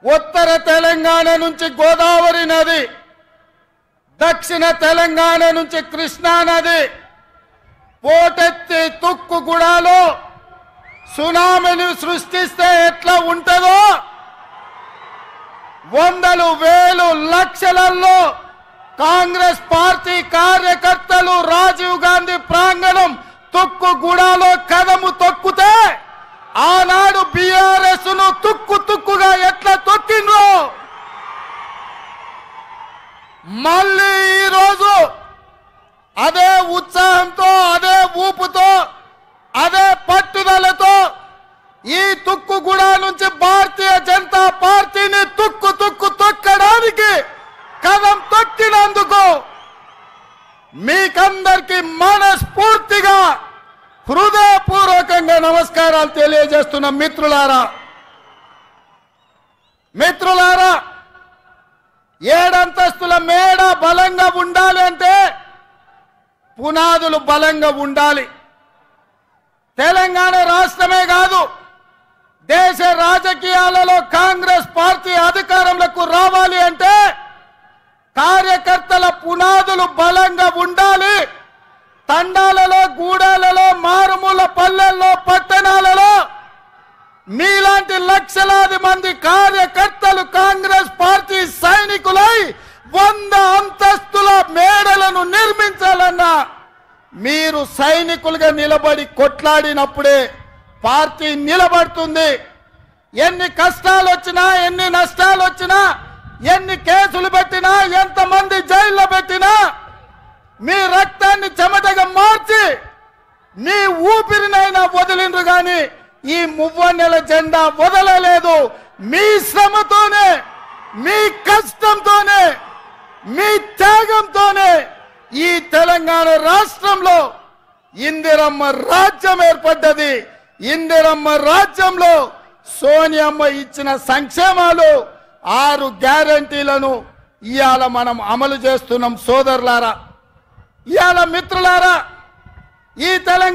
ఉత్తర తెలంగాణ నుంచి గోదావరి నది, దక్షిణ తెలంగాణ నుంచి కృష్ణా నది పోటెత్తి తుక్కుగూడలో సునామీని సృష్టిస్తే ఎట్లా ఉంటుందో, వందలు వేలు లక్షలలో కాంగ్రెస్ పార్టీ కార్యకర్తలు రాజీవ్ గాంధీ ప్రాంగణం తుక్కుగూడలో కదము తొక్కితే ఆనాడు బీఆర్ఎస్ ను తుక్కుగా ఎట్లా తొక్కిండ్రో మళ్ళీ ఈ రోజు అదే ఉత్సాహంతో, అదే ఊపుతో, అదే పట్టుదలతో ఈ తుక్కుగూడ నుంచి భారతీయ జనతా పార్టీని తొక్కడానికి కదం తొక్కినందుకు మీకందరికీ మనస్ఫూర్తిగా హృదయపూర్వకంగా నమస్కారాలు తెలియజేస్తున్న మిత్రులారా, 7 అంతస్తుల మేడ బలంగా ఉండాలి అంటే పునాదులు బలంగా ఉండాలి. తెలంగాణ రాష్ట్రమే కాదు, దేశ రాజకీయాలలో కాంగ్రెస్ పార్టీ అధికారంలోకి రావాలి అంటే కార్యకర్తల పునాదులు బలంగా ఉండాలి. తండాలలో, గూడాలలో, మారుమూల పల్లెల్లో, పట్టణాలలో మీలాంటి లక్షలాది మంది కార్యకర్తలు కాంగ్రెస్ పార్టీ సైనికులై 100 అంతస్తుల మేడలను నిర్మించాలన్నా మీరు సైనికులుగా నిలబడి కొట్లాడినప్పుడే పార్టీ నిలబడుతుంది. ఎన్ని కష్టాలు వచ్చినా, ఎన్ని నష్టాలు వచ్చినా, ఎన్ని కేసులు పెట్టినా, ఎంతమంది జైల్లో పెట్టినా మీ రక్తాన్ని చెమటగా మార్చి మీ ఊపిరినైనా వదిలిండ్రు గాని ఈ మువ్వన్నెల జెండా వదలలేదు. మీ శ్రమతోనే, మీ కష్టంతోనే, మీ త్యాగంతోనే ఈ తెలంగాణ రాష్ట్రంలో ఇందిరమ్మ రాజ్యం ఏర్పడ్డది. ఇందిరమ్మ రాజ్యంలో సోనియమ్మ ఇచ్చిన సంక్షేమాలు 6 గ్యారంటీలను ఇవాళ మనం అమలు చేస్తున్నాం. సోదరులారా, ఇవాళ మిత్రులారా, ఈ తెలంగాణ